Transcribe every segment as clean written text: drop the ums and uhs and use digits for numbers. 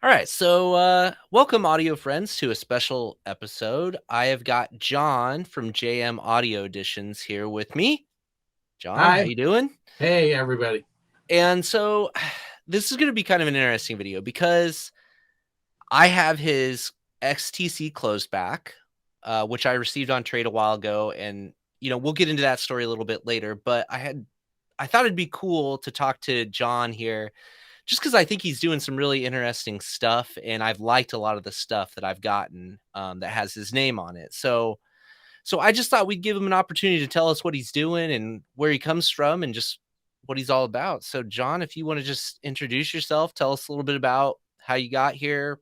All right, so welcome, audio friends, to a special episode. I have got John from JM Audio Editions here with me. John, how Hi. you doing? Hey, everybody. And so this is going to be kind of an interesting video because I have his XTC closed back, which I received on trade a while ago, and we'll get into that story a little bit later. But I thought it'd be cool to talk to John here just because I think he's doing some really interesting stuff, and I've liked a lot of the stuff that I've gotten that has his name on it. So I just thought we'd give him an opportunity to tell us what he's doing and where he comes from and just what he's all about. So, John, if you want to just introduce yourself, tell us a little bit about how you got here,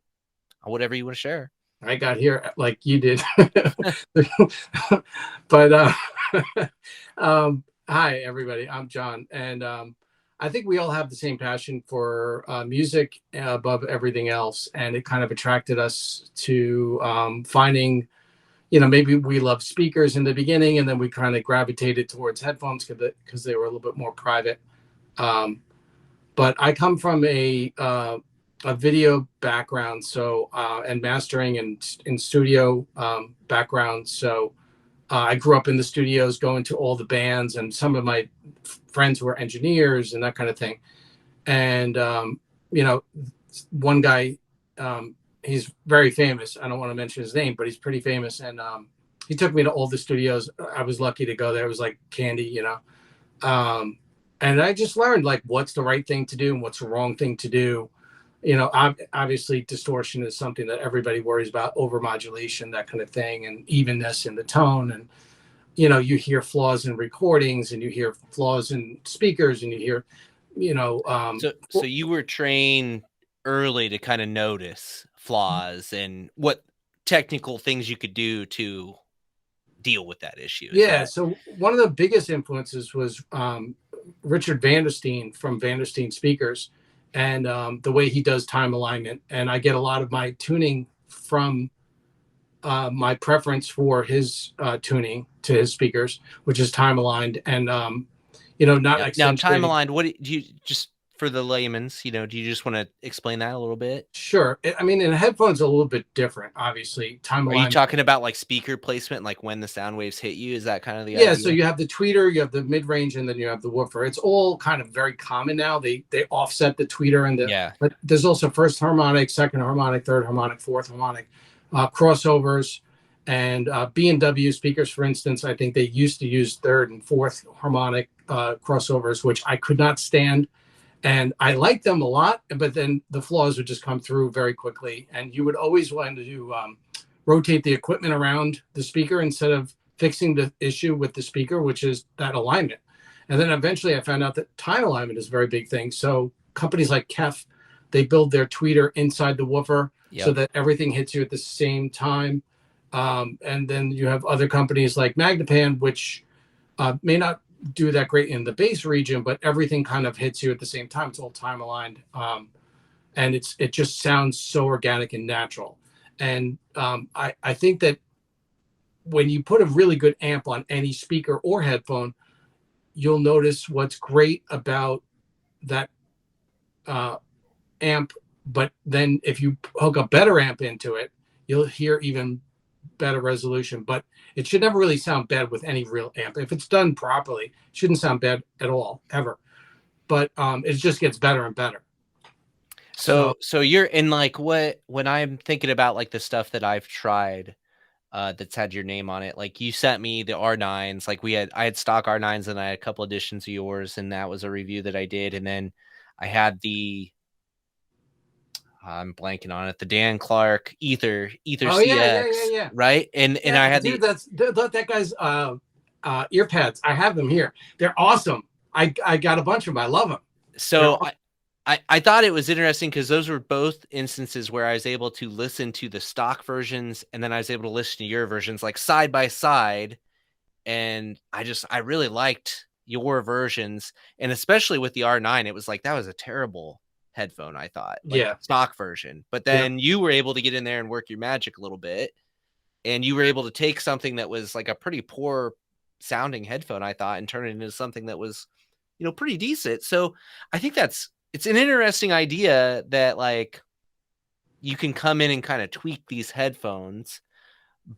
whatever you want to share. I got here like you did. but Hi, everybody. I'm John. And I think we all have the same passion for music above everything else. And it kind of attracted us to finding, maybe we love speakers in the beginning, and then we kind of gravitated towards headphones because they were a little bit more private. Um, but I come from a video background, so and mastering and in studio background. So I grew up in the studios, going to all the bands, and some of my friends were engineers and that kind of thing. And you know, one guy, he's very famous. I don't want to mention his name, but he's pretty famous, and he took me to all the studios. I was lucky to go there. It was like candy. Um, and I just learned like what's the right thing to do and what's the wrong thing to do. Obviously distortion is something that everybody worries about, overmodulation, that kind of thing, and evenness in the tone. And you hear flaws in recordings, and you hear flaws in speakers, and you hear, you know, um, So you were trained early to kind of notice flaws and what technical things you could do to deal with that issue. Is yeah. that So one of the biggest influences was Richard Vandersteen from Vandersteen Speakers, and the way he does time alignment. And I get a lot of my tuning from my preference for his tuning to his speakers, which is time aligned and not now time accentuating. aligned? What do you just for the layman's? Do you just want to explain that a little bit? Sure. I mean, in headphones, a little bit different. Obviously, time Are you alignment. talking about like speaker placement, like when the sound waves hit you? Is that kind of the Yeah. So idea? you have the tweeter, you have the mid range, and then you have the woofer. It's all kind of very common now. They offset the tweeter and the, Yeah. but there's also first harmonic, second harmonic, third harmonic, fourth harmonic, crossovers, and B&W speakers, for instance. I think they used to use third and fourth harmonic crossovers, which I could not stand, and I liked them a lot, but then the flaws would just come through very quickly, and you would always want to rotate the equipment around the speaker instead of fixing the issue with the speaker, which is that alignment. And then eventually I found out that time alignment is a very big thing. So companies like Kef, they build their tweeter inside the woofer so Yep. that everything hits you at the same time. And then you have other companies like Magnapan, which may not do that great in the bass region, but everything kind of hits you at the same time. It's all time aligned, and it just sounds so organic and natural. And I think that when you put a really good amp on any speaker or headphone, you'll notice what's great about that uh, amp. But then if you hook a better amp into it, you'll hear even better resolution. But it should never really sound bad with any real amp. If it's done properly, it shouldn't sound bad at all, ever. But it just gets better and better. So So you're in like what when I'm thinking about like the stuff that I've tried that's had your name on it. Like you sent me the R9s. Like I had stock R9s and I had a couple editions of yours, and that was a review that I did. And then I had the I'm blanking on it, the Dan Clark Ether oh yeah, yeah, yeah, CX, yeah. right? And Yeah, I had dude, the that guy's ear pads. I have them here. They're awesome. I got a bunch of them. I love them. They're so I thought it was interesting because those were both instances where I was able to listen to the stock versions and then I was able to listen to your versions like side by side. And I really liked your versions. And especially with the R9, it was like that was a terrible headphone, I thought, like yeah, stock version. But yeah, then you were able to get in there and work your magic a little bit. And you were able to take something that was like a pretty poor sounding headphone, I thought, and turn it into something that was, pretty decent. So I think it's an interesting idea that like you can come in and kind of tweak these headphones,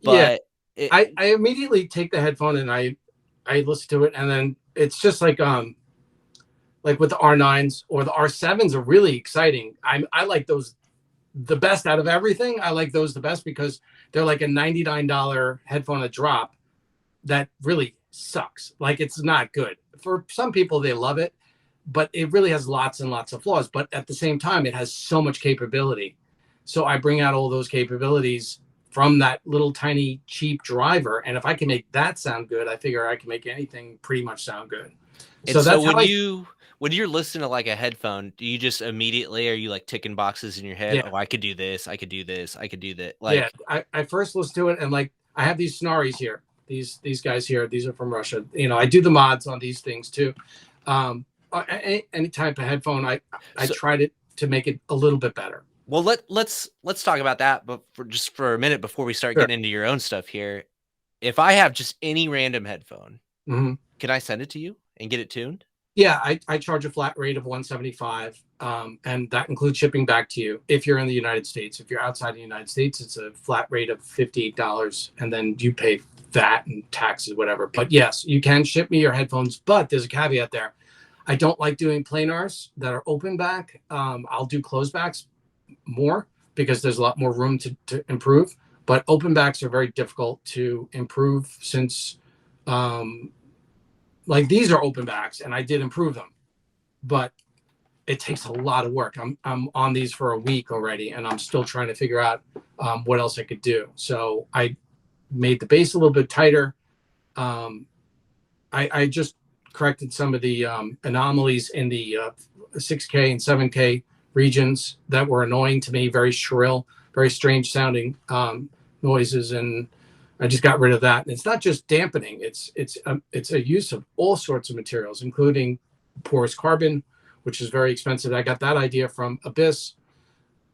Yeah, but I immediately take the headphone and I listen to it, and then it's just like with the R9s or the R7s are really exciting. I like those the best out of everything. I like those the best because they're like a $99 headphone a drop that really sucks. Like it's not good. For some people they love it, but it really has lots and lots of flaws. But at the same time, it has so much capability. So I bring out all those capabilities from that little tiny cheap driver. And if I can make that sound good, I figure I can make anything pretty much sound good. and So so that's how I when you're listening to like a headphone, do you just immediately are you like ticking boxes in your head? yeah. Oh, I could do this, I could do this, I could do that. Yeah, Like, I first listened to it and like I have these Snaris here. These guys here. These are from Russia. You know, I do the mods on these things too. Any type of headphone, I so tried it to make it a little bit better. well, let's talk about that, but for just for a minute before we start Sure. getting into your own stuff here. If I have just any random headphone, Hmm. can I send it to you and get it tuned? Yeah, I charge a flat rate of 175, and that includes shipping back to you if you're in the United States. If you're outside the United States, it's a flat rate of $58, and then you pay that and taxes, whatever. But yes, you can ship me your headphones, but there's a caveat there. I don't like doing planars that are open back. I'll do closed backs more because there's a lot more room to improve. But open backs are very difficult to improve since um, like these are open backs and I did improve them, but it takes a lot of work. I'm on these for a week already and I'm still trying to figure out what else I could do. So I made the base a little bit tighter. Um, I just corrected some of the anomalies in the 6K and 7K regions that were annoying to me, very shrill, very strange sounding noises. And I just got rid of that. And it's not just dampening; it's a use of all sorts of materials, including porous carbon, which is very expensive. I got that idea from Abyss.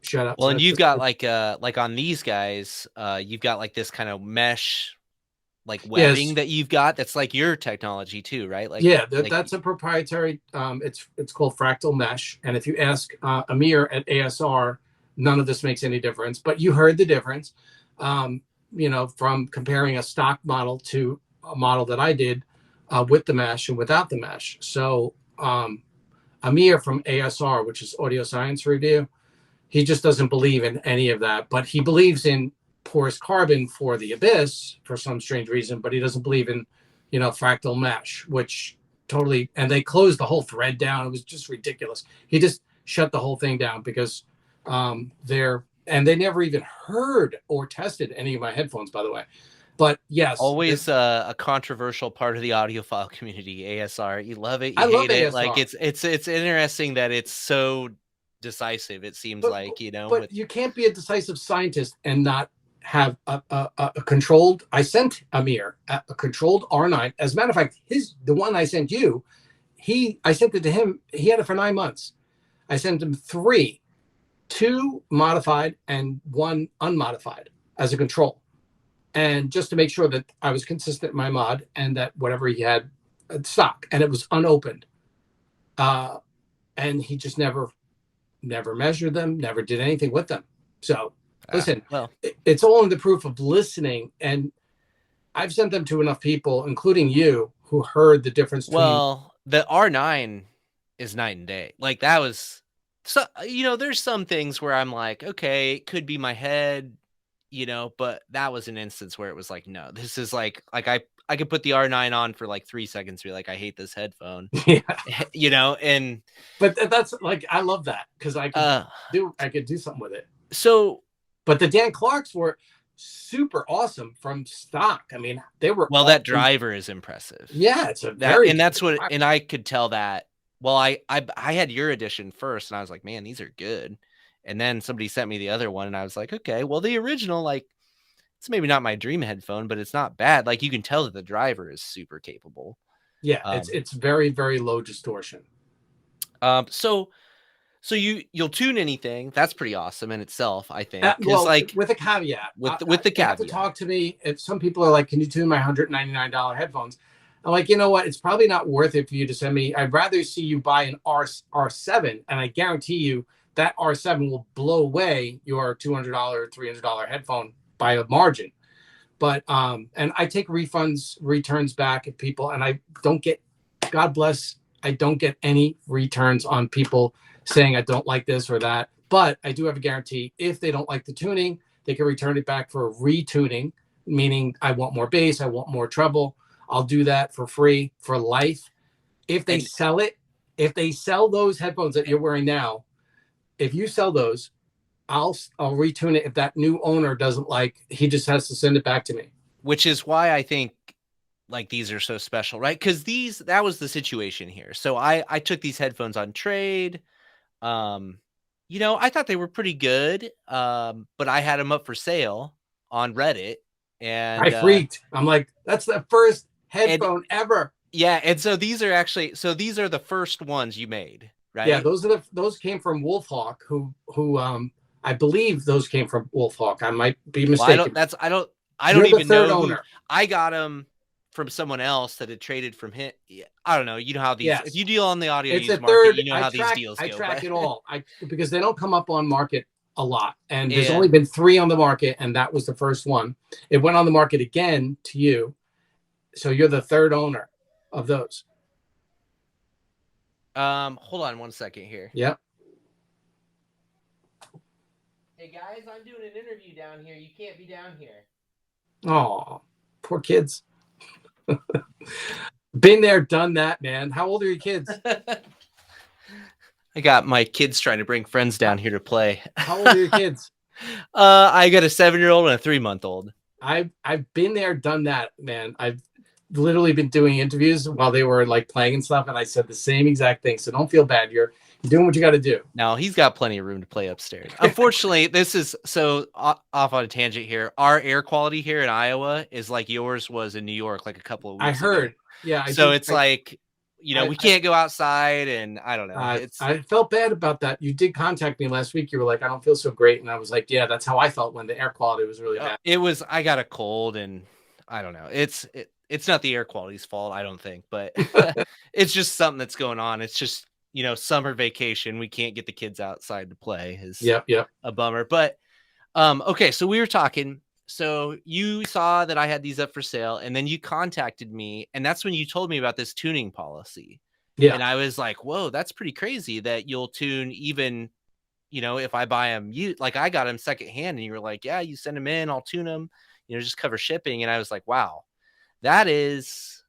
Shout out Well, and to you've got like on these guys, you've got like this kind of mesh like webbing yes, that you've got that's like your technology too, right? yeah, Like that's a proprietary. It's called fractal mesh. And if you ask Amir at ASR, none of this makes any difference. But you heard the difference, um, you know, from comparing a stock model to a model that I did with the mesh and without the mesh. So Amir from ASR, which is Audio Science Review, he just doesn't believe in any of that, but he believes in porous carbon for the Abyss for some strange reason, but he doesn't believe in, you know, fractal mesh, which totally, and they closed the whole thread down. It was just ridiculous. He just shut the whole thing down because and they never even heard or tested any of my headphones, by the way. But yes, always a controversial part of the audiophile community, ASR. You love it, I you love hate it. Like ASR. it's interesting that it's so decisive. It seems but like, you know, but with you can't be a decisive scientist and not have a controlled. I sent Amir a controlled R9. As a matter of fact, the one I sent you, I sent it to him. He had it for 9 months. I sent him three, two modified and one unmodified as a control, and just to make sure that I was consistent in my mod and that whatever he had stock, and it was unopened. Uh, and he just never measured them, never did anything with them. So listen, well, it's all in the proof of listening. And I've sent them to enough people, including you, who heard the difference between. the R9 is night and day. Like that was so, you know, there's some things where I'm like, okay, it could be my head, you know, but that was an instance where it was like, no, this is like I could put the R9 on for like 3 seconds, be like, I hate this headphone, Yeah, you know, and but that's like I love that because uh, I could do something with it. so But the Dan Clarks were super awesome from stock. I mean, they were well, that awesome. driver is impressive. Yeah, it's a That very and good that's what, driver. and I could tell that. Well, I had your edition first, and I was like, man, these are good. And then somebody sent me the other one, and I was like, okay, well, the original, like, it's maybe not my dream headphone, but it's not bad. Like you can tell that the driver is super capable. Yeah, Um, it's very very low distortion. so you'll tune anything. That's pretty awesome in itself, I think, because Well, like with a caveat, with the they have to caveat. talk to me. If some people are like, "Can you tune my $199 headphones?" I'm like, you know what? It's probably not worth it for you to send me. I'd rather see you buy an R7, and I guarantee you that R7 will blow away your $200, $300 headphone by a margin. But and I take refunds, returns back if people, and I don't get, God bless, I don't get any returns on people saying I don't like this or that. But I do have a guarantee: if they don't like the tuning, they can return it back for retuning, meaning I want more bass, I want more treble. I'll do that for free for life. If they And sell it, if they sell those headphones that you're wearing now, if you sell those, I'll retune it. If that new owner doesn't like, he just has to send it back to me. which is why I think like these are so special, right? Because that was the situation here. So I took these headphones on trade. Um, I thought they were pretty good. But I had them up for sale on Reddit, I and freaked. I'm like, that's the first and headphone ever. yeah, and so these are the first ones you made, Yeah, right? those came from Wolfhawk, who I believe those came from Wolfhawk. I might be Well, mistaken. I don't You're the even third know who. owner. I got them from someone else that had traded from him. Yeah, I don't know. You know how these, if Yes, you deal on the audio it's a use market, third. you know how these deals I go. track But it all. Because they don't come up on market a lot, and there's yeah. only been 3 on the market, and that was the first one. It went on the market again to you, so you're the third owner of those. Hold on one second here. Yep. Hey guys, I'm doing an interview down here. You can't be down here. Oh, poor kids. Been there, done that, man. How old are your kids? I got my kids trying to bring friends down here to play. How old are your kids? I got a 7-year-old and a 3-month-old. I've been there, done that, man. I've literally been doing interviews while they were like playing and stuff, and I said the same exact thing. So don't feel bad. You're doing what you got to do. Now he's got plenty of room to play upstairs. Unfortunately, this is so off on a tangent here. Our air quality here in Iowa is like yours was in New York, like a couple of I weeks ago. heard. Yeah, I So did. it's like, we can't go outside, and I don't know. I felt bad about that. You did contact me last week. You were like, I don't feel so great, and I was like, yeah, that's how I felt when the air quality was really bad. It was. I got a cold, and I don't know. It's not the air quality's fault, I don't think, but it's just something that's going on. It's just summer vacation. We can't get the kids outside to play. Is Yep. a bummer. But okay, so we were talking. So you saw that I had these up for sale, and then you contacted me, and that's when you told me about this tuning policy. Yeah. And I was like, whoa, that's pretty crazy that you'll tune even, if I buy them, like I got them secondhand, and you were like, yeah, you send them in, I'll tune them, just cover shipping. And I was like, wow, that is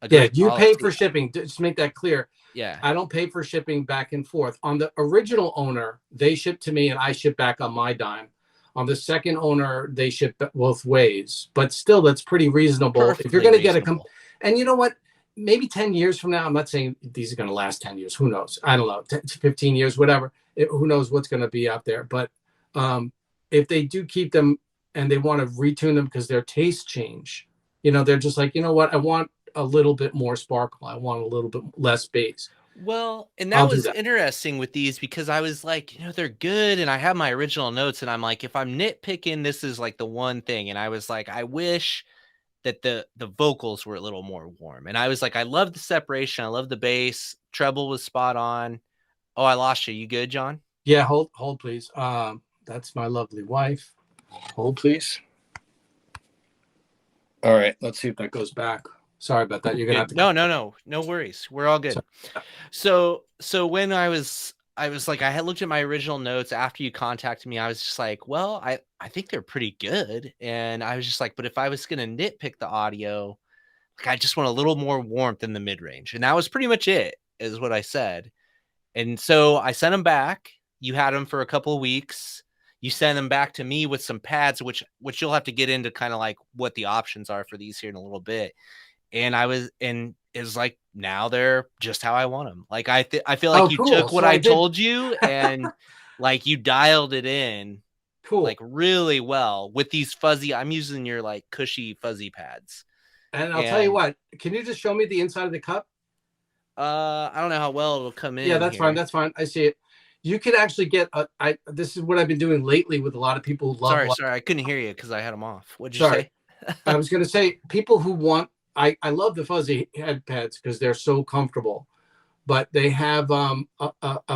a great You policy. pay for shipping. Just make that clear. Yeah. I don't pay for shipping back and forth. On the original owner, they ship to me and I ship back on my dime. On the second owner, they ship both ways. But still, that's pretty reasonable. Perfectly if you're going to get and you know what? Maybe 10 years from now, I'm not saying these are going to last 10 years. Who knows? I don't know, 10 to 15 years, whatever. Who knows what's going to be out there. But if they do keep them and they want to retune them because their tastes change, they're just like, you know what? I want a little bit more sparkle. I want a little bit less bass. Well, and that was interesting with these because I was like, they're good. And I have my original notes, and I'm like, if I'm nitpicking, this is like the one thing. And I was like, I wish that the vocals were a little more warm. And I was like, I love the separation. I love the bass. Treble was spot on. Oh, I lost you. You good, John? Yeah. Hold, please. That's my lovely wife. Hold, please. All right. Let's see if that goes back. Sorry about that. You're gonna have to. No worries. We're all good. So when I was like, I had looked at my original notes after you contacted me. I was just like, well, I think they're pretty good. And I was just like, but if I was gonna nitpick the audio, like I just want a little more warmth in the mid range, and that was pretty much it, is what I said. And so I sent them back. You had them for a couple of weeks. You send them back to me with some pads, which you'll have to get into kind of like what the options are for these here in a little bit. And it's like, now they're just how I want them. Like, I feel like you took what I told you and like you dialed it in like really well with these fuzzy, I'm using your like cushy fuzzy pads. And I'll tell you what, can you just show me the inside of the cup? I don't know how well it'll come in. Yeah, that's fine. That's fine. I see it. You could actually get this is what I've been doing lately with a lot of people who love. Sorry, I couldn't hear you because I had them off. What'd you say? I was going to say people who want, I love the fuzzy head pads because they're so comfortable. but they have a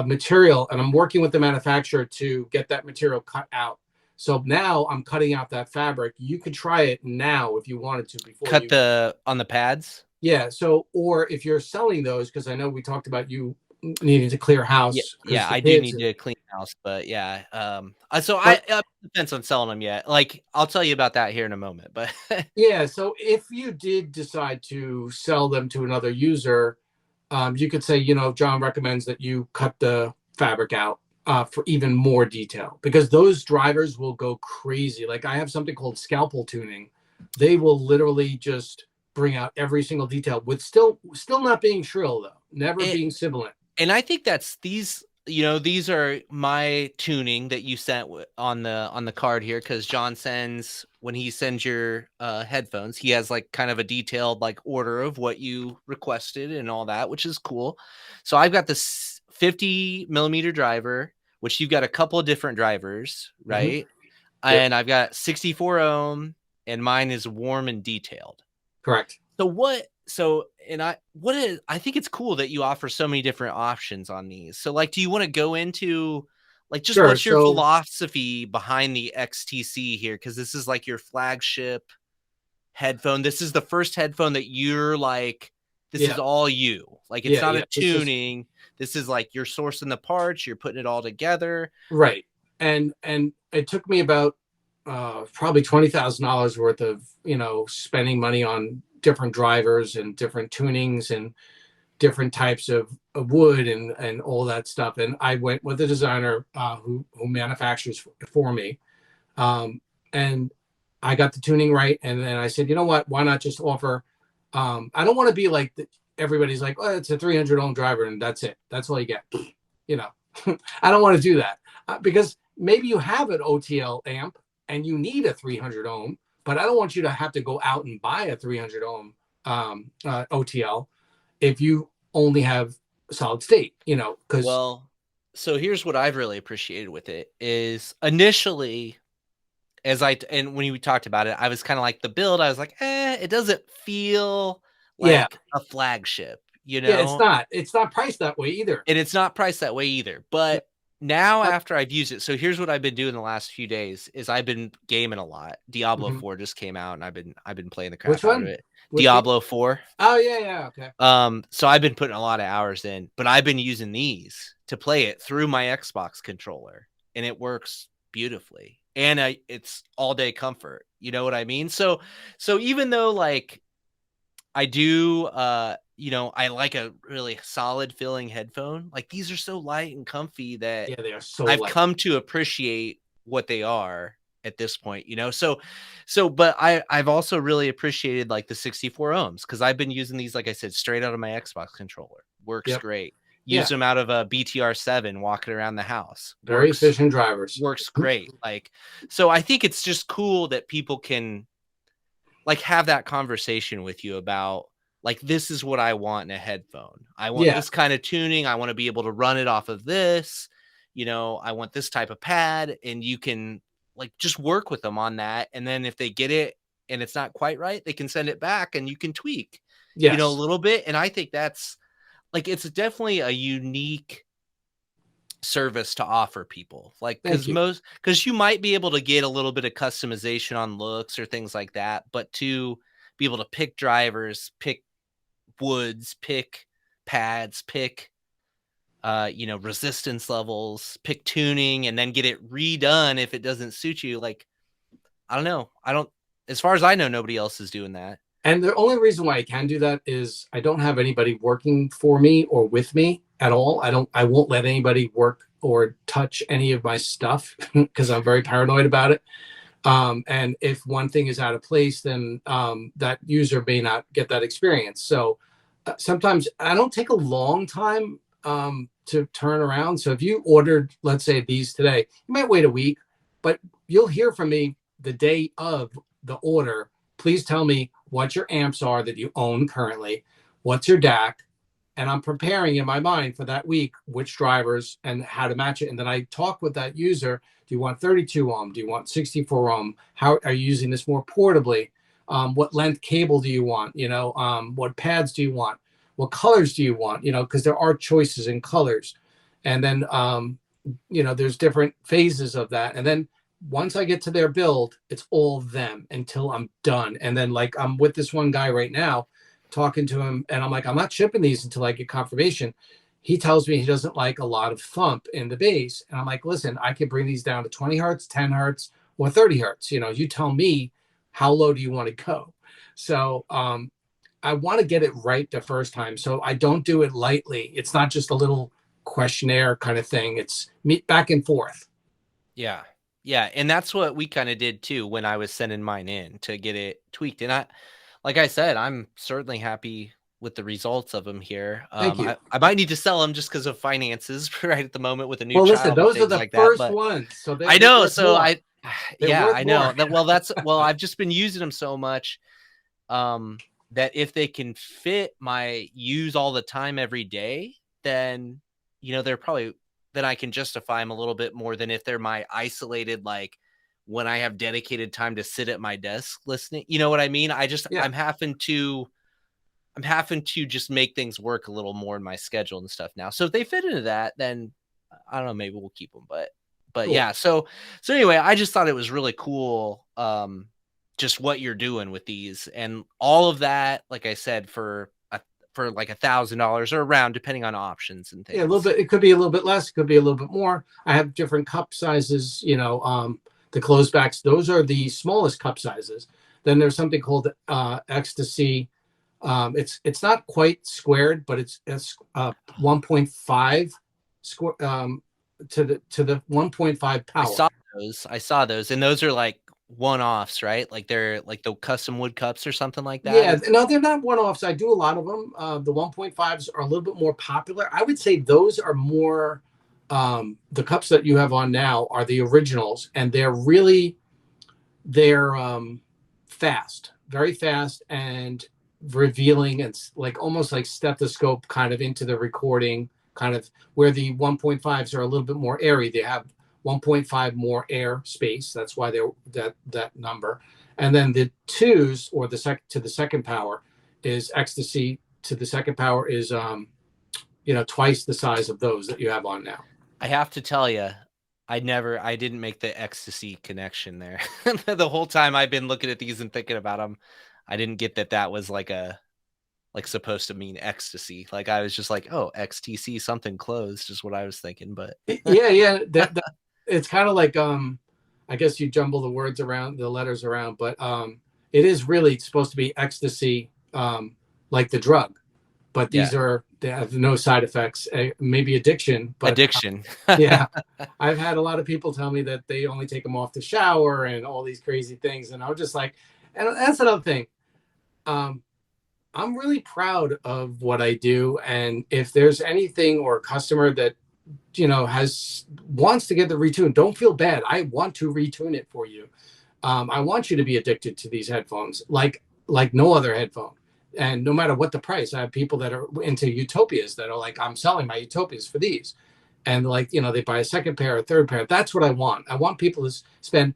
material, and I'm working with the manufacturer to get that material cut out. So now I'm cutting out that fabric. You could try it now if you wanted to before Cut you. the on the pads. Yeah. So, or if you're selling those, because I know we talked about you needing to clear Yeah, house because yeah, the I do kids. need to clean house, but yeah, so But depends on selling them yet. Like, I'll tell you about that here in a moment, but yeah, so if you did decide to sell them to another user, you could say, John recommends that you cut the fabric out for even more detail because those drivers will go crazy. Like I have something called scalpel tuning. They will literally just bring out every single detail with still not being shrill though, never it being sibilant. and I think that's these are my tuning that you sent on the card here because John sends when he sends your headphones, he has like kind of a detailed like order of what you requested and all that, which is cool. So I've got this 50 millimeter driver, which you've got a couple of different drivers, Hmm. right? Yep, And I've got 64 ohm, and mine is warm and detailed. correct. So what so and I think it's cool that you offer so many different options on these. So like do you want to go into like just Sure. what's your So philosophy behind the XTC here cuz this is like your flagship headphone. This is the first headphone that you're like this is yeah, all you. Like it's yeah, not yeah. a This is tuning. This is like you're sourcing the parts, you're putting it all together. right, and it took me about probably $20,000 worth of spending money on different drivers and different tunings and different types of wood and all that stuff. And I went with a designer who manufactures for me, and I got the tuning right. And then I said, you know what? Why not just offer? I don't want to be like everybody's like, oh, it's a 300 ohm driver and that's it. That's all you get. You know, I don't want to do that because maybe you have an OTL amp and you need a 300 ohm, but I don't want you to have to go out and buy a 300 ohm OTL if you only have solid state, because Well, so here's what I've really appreciated with it is initially and when we talked about it, I was kind of like the build. I was like, it doesn't feel yeah, like a flagship, you yeah, know, it's not priced that way either. and it's not priced that way either. Yeah. But now But, after I've used it, so here's what I've been doing the last few days is I've been gaming a lot. Diablo mhm. 4 just came out and I've been playing the Which crap out of one? it. Which game? Diablo 4. Oh yeah, yeah, okay. So I've been putting a lot of hours in, but I've been using these to play it through my Xbox controller, and it works beautifully. And it's all day comfort. You know what I mean? So even though like I do, I like a really solid feeling headphone. Like these are so light and comfy that Yeah, they are so I've light. come to appreciate what they are at this point. But I've also really appreciated like the 64 ohms because I've been using these, like I said, straight out of my Xbox controller. Works Yep. great. Use Yeah, them out of a BTR7 walking around the house. very Works efficient drivers. works great. Like, so I think it's just cool that people can like have that conversation with you about like this is what I want in a headphone. I want Yeah. this kind of tuning. I want to be able to run it off of this. I want this type of pad and you can like just work with them on that and then if they get it and it's not quite right, they can send it back and you can tweak, a Yes. little bit and I think that's like it's definitely a unique service to offer people like Thank you. because you might be able to get a little bit of customization on looks or things like that but to be able to pick drivers pick woods pick pads pick resistance levels pick tuning and then get it redone if it doesn't suit you like I don't know I don't as far as I know nobody else is doing that. And the only reason why I can do that is I don't have anybody working for me or with me at all. I won't let anybody work or touch any of my stuff because I'm very paranoid about it. And if one thing is out of place, then that user may not get that experience. So sometimes I don't take a long time to turn around. So if you ordered, let's say these today, you might wait a week, but you'll hear from me the day of the order. Please tell me what your amps are that you own currently, what's your DAC, and I'm preparing in my mind for that week which drivers and how to match it. And then I talk with that user. Do you want 32 ohm? Do you want 64 ohm? How are you using this more portably? What length cable do you want? What pads do you want? what colors do you want? Because there are choices in colors. And then, there's different phases of that. And then once I get to their build, it's all them until I'm done. And then, like, I'm with this one guy right now, talking to him, and I'm like, I'm not shipping these until I get confirmation. He tells me he doesn't like a lot of thump in the bass. And I'm like, listen, I can bring these down to 20 hertz, 10 hertz, or 30 hertz. You tell me, how low do you want to go? So I want to get it right the first time. So I don't do it lightly. It's not just a little questionnaire kind of thing. It's me back and forth. Yeah. Yeah, and that's what we kinda did too when I was sending mine in to get it tweaked, and like I said, I'm certainly happy with the results of them here. Thank you. I might need to sell them just because of finances right at the moment with a new Well, listen, child and those are things the like that, first but ones. So I they're know, worth so more. They're yeah, worth I know. more. I've just been using them so much, um, that if they can fit my use all the time every day, then, they're probably then I can justify them a little bit more than if they're my isolated, like, when I have dedicated time to sit at my desk listening, you know what I mean? Yeah. I'm having to just make things work a little more in my schedule and stuff now. So if they fit into that, then I don't know, maybe we'll keep them. But Cool. yeah, so anyway, I just thought it was really cool, just what you're doing with these and all of that. Like I said, for like $1,000 or around, depending on options and Yeah, a little things. bit. It could be a little bit less. It could be a little bit more. I have different cup sizes. The closebacks. Those are the smallest cup sizes. Then there's something called ecstasy. It's not quite squared, but it's 1.5 square to the 1.5 I power. saw I saw those, and those are like one offs, right? Like they're like the custom wood cups or something like that. Yeah, no, they're not one-offs. I do a lot of them. The 1.5s are a little bit more popular. I would say those are more, the cups that you have on now are the originals, and they're fast, very fast, and revealing, and like almost like stethoscope kind of into the recording, kind of where the 1.5s are a little bit more airy. They have 1.5 more air space. That's why they're that number. And then the twos, or the second to the second power, is ecstasy to the second power is twice the size of those that you have on now. I have to tell you, I didn't make the ecstasy connection there. The whole time I've been looking at these and thinking about them, I didn't get that that was like supposed to mean ecstasy. Like I was just like, oh, XTC, something closed, is what I was thinking. But Yeah, yeah. It's kind of like I guess you jumble the words around, the letters around, but it is really supposed to be ecstasy, like the drug. But yeah, they have no side effects. Maybe addiction, but addiction. yeah, I've had a lot of people tell me that they only take them off the shower and all these crazy things, and I'm just like, and that's another thing. Um, I'm really proud of what I do, and if there's anything or a customer that has wants to get the retune, don't feel bad. I want to retune it for you. I want you to be addicted to these headphones, like no other headphone. And no matter what the price, I have people that are into utopias that are like, I'm selling my utopias for these, and like they buy a second pair, a third pair. That's what I want. I want people to spend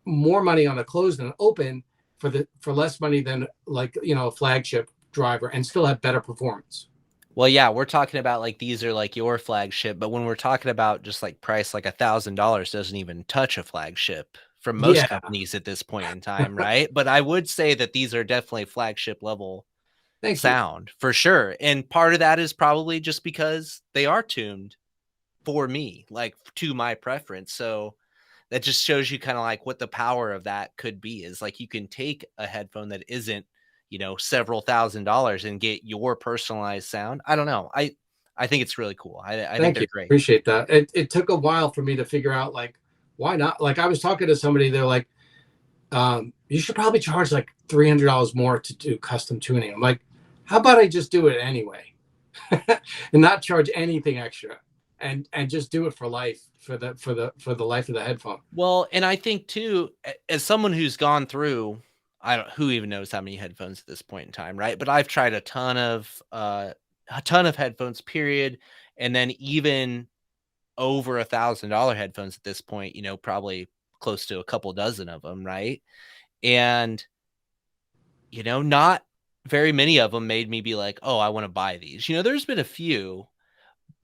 more money on a closed than an open for less money than, like, a flagship driver, and still have better performance. Well, yeah, we're talking about like these are like your flagship, but when we're talking about just like price, like $1,000 doesn't even touch a flagship from most Yeah, companies at this point in time, right? But I would say that these are definitely flagship level thank you. sound for sure. And part of that is probably just because they are tuned for me, like to my preference. So that just shows you kind of like what the power of that could be is like you can take a headphone that isn't, several $1,000s and get your personalized sound. I don't know. I think it's really cool. I think Thank they're you. great. Appreciate that. It took a while for me to figure out, like, why not? Like, I was talking to somebody, they're like, you should probably charge like $300 more to do custom tuning. I'm like, how about I just do it anyway and not charge anything extra, and just do it for life, for the life of the headphone. Well, and I think too, as someone who's gone through, I don't who even knows how many headphones at this point in time, right? But I've tried a ton of headphones, period. And then even over $1,000 headphones at this point, probably close to a couple dozen of them, right? And not very many of them made me be like, oh, I want to buy these. There's been a few.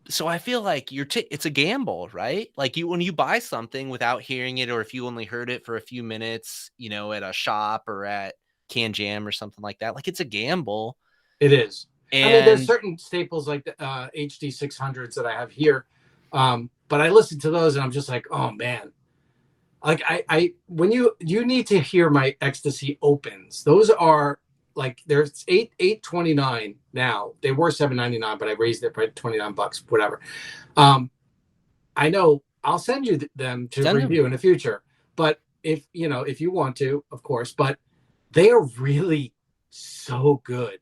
So I feel like it's a gamble, right? Like when you buy something without hearing it, or if you only heard it for a few minutes, at a shop or at Can Jam or something like that, like it's a gamble. It is. I mean, there's And certain staples like the HD 600s that I have here, but I listen to those and I'm just like, oh man. Like I when you need to hear my ecstasy opens. Those are like there's 829 now. They were 799, but I raised it by 29 bucks, whatever. Um, I know I'll send you them to send them. review in the future, but if you want to, of course, but they are really so good,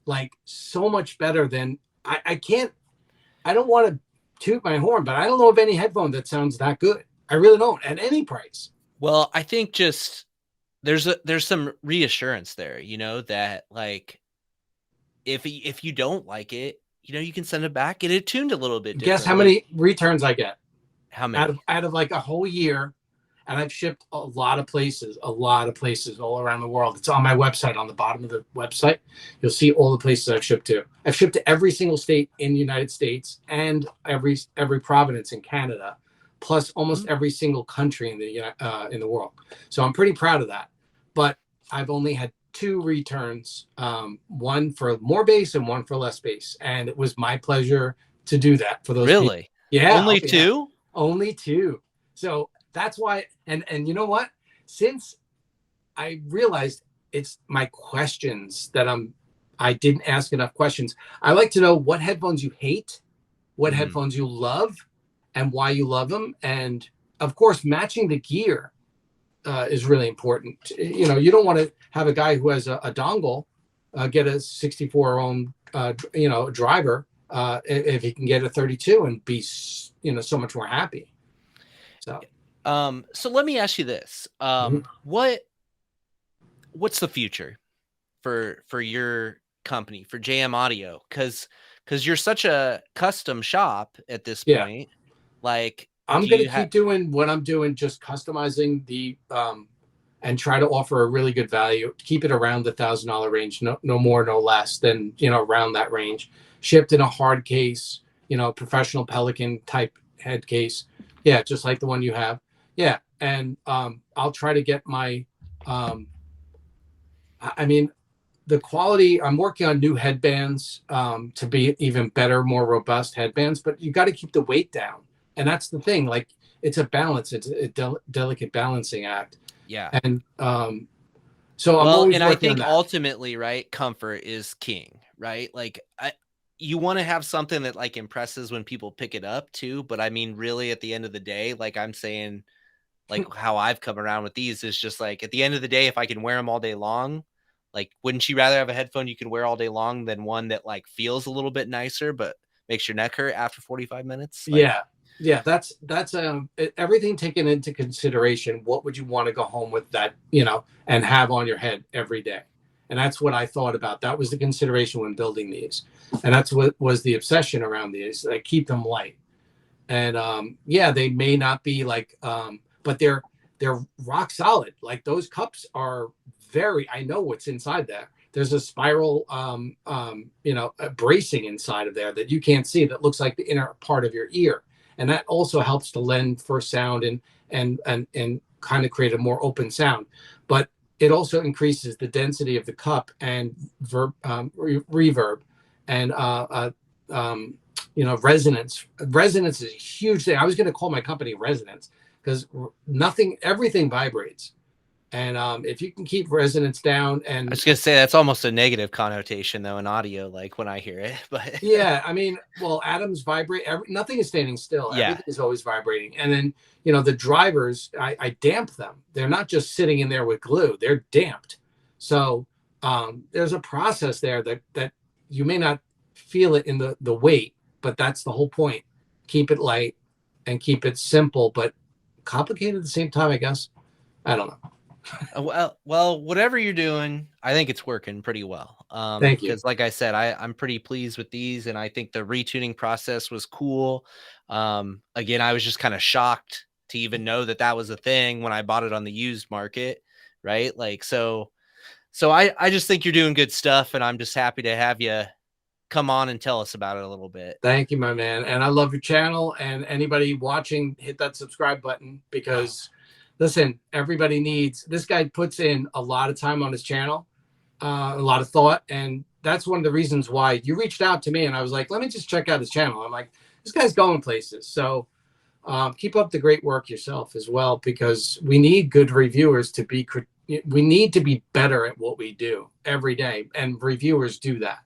like so much better than I can't. I don't want to toot my horn, but I don't know of any headphone that sounds that good. I really don't at any price. Well, I think just there's some reassurance there, that like if you don't like it, you can send it back, get it tuned a little bit Guess how differently. many returns I get How out many? of out of like a whole year, and I've shipped a lot of places all around the world. It's on my website. On the bottom of the website, you'll see all the places I've shipped to. I've shipped to every single state in the United States and every province in Canada, plus almost Mm, every single country in the world. So I'm pretty proud of that. But I've only had two returns, one for more bass and one for less bass, and it was my pleasure to do that for those people. really? Yeah, oh Only yeah, two? only two. So that's why, and you know what? Since I realized it's my questions that I didn't ask enough questions. I like to know what headphones you hate, what Mhm. headphones you love, and why you love them, and of course, matching the gear is really important. You don't want to have a guy who has a dongle get a 64 ohm, driver if he can get a 32 and be, so much more happy. So. So let me ask you this. Mhm. What's the future for your company, for JM Audio? Cuz you're such a custom shop at this Yeah. point. Like, I'm do going to you have keep doing what I'm doing, just customizing and try to offer a really good value. Keep it around the $1,000 range, no more, no less than around that range. Shipped in a hard case, professional Pelican type head case. Yeah, just like the one you have. Yeah, and I'll try to get my. Um, I mean, the quality. I'm working on new headbands to be even better, more robust headbands. But you got to keep the weight down, and that's the thing. Like it's a balance. It's a delicate balancing act, yeah. and so I'm Well, always and I working on think that. ultimately, right, comfort is king, right? Like you want to have something that like impresses when people pick it up too, but I mean really at the end of the day, like I'm saying, like how I've come around with these is just like at the end of the day, if I can wear them all day long, like wouldn't you rather have a headphone you can wear all day long than one that like feels a little bit nicer but makes your neck hurt after 45 minutes? Like, Yeah, yeah. That's everything taken into consideration. What would you want to go home with that, and have on your head every day? And that's what I thought about. That was the consideration when building these, and that's what was the obsession around these. Like keep them light. And yeah, they may not be like but they're rock solid. Like those cups are very, I know what's inside there. There's a spiral a bracing inside of there that you can't see, that looks like the inner part of your ear, and that also helps to lend for sound and kind of create a more open sound. But it also increases the density of the cup and reverb and resonance. Resonance is a huge thing. I was going to call my company Resonance because everything vibrates. And if you can keep resonance down I and was gonna say that's almost a negative connotation though in audio, like when I hear it, but yeah, I mean, well, atoms vibrate. Nothing is standing still. yeah. Everything is always vibrating. And then, the drivers, I damp them. They're not just sitting in there with glue. They're damped. So there's a process there that you may not feel it in the weight, but that's the whole point. Keep it light and keep it simple, but complicated at the same time, I guess. I don't know. Well, whatever you're doing, I think it's working pretty well. Thank you. Because like I said, I'm pretty pleased with these, and I think the retuning process was cool. Again, I was just kind of shocked to even know that that was a thing when I bought it on the used market, right? Like, So I just think you're doing good stuff, and I'm just happy to have you come on and tell us about it a little bit. Thank you, my man. And I love your channel. And anybody watching, hit that subscribe button because, listen, everybody needs. This guy puts in a lot of time on his channel, a lot of thought, and that's one of the reasons why you reached out to me. And I was like, let me just check out his channel. I'm like, this guy's going places. So keep up the great work yourself as well, because we need good reviewers to be. We need to be better at what we do every day, and reviewers do that.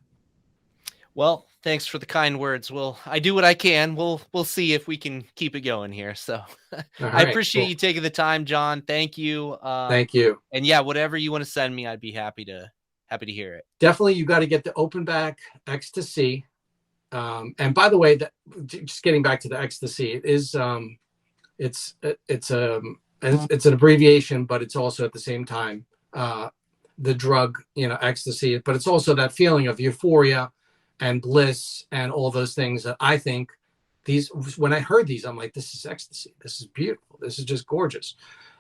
Well, thanks for the kind words. I do what I can. We'll see if we can keep it going here. So All I right, appreciate cool. you taking the time, John. Thank you. Thank you. And yeah, whatever you want to send me, I'd be happy to hear it. Definitely, you got to get the open back ecstasy. And by the way, that just getting back to the ecstasy, it is it's it's an abbreviation, but it's also at the same time the drug, ecstasy. But it's also that feeling of euphoria and bliss and all those things that I think these. When I heard these, I'm like, this is ecstasy. This is beautiful. This is just gorgeous,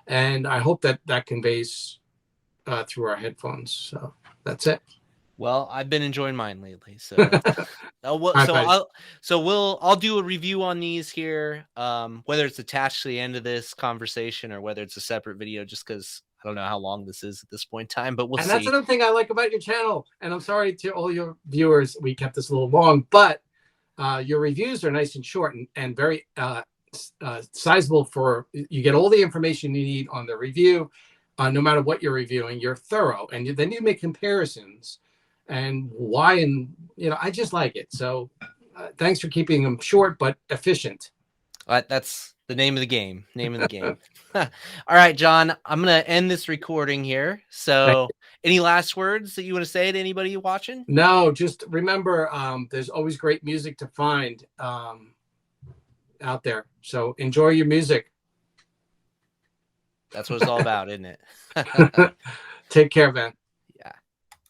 and I hope that that conveys through our headphones. So that's it. Well, I've been enjoying mine lately, so Right, I'll do a review on these here, whether it's attached to the end of this conversation or whether it's a separate video, just because I don't know how long this is at this point in time, but we'll and that's see. another thing I like about your channel. And I'm sorry to all your viewers, we kept this a little long, but your reviews are nice and short and very sizable. For you get all the information you need on the review, no matter what you're reviewing. You're thorough, and then you make comparisons and why. And I just like it. So thanks for keeping them short but efficient. That's the name of the game. Name of the game. All right, John, I'm gonna end this recording here. So, any last words that you want to say to anybody watching? No, just remember, there's always great music to find out there. So enjoy your music. That's what it's all about, isn't it? Take care, man.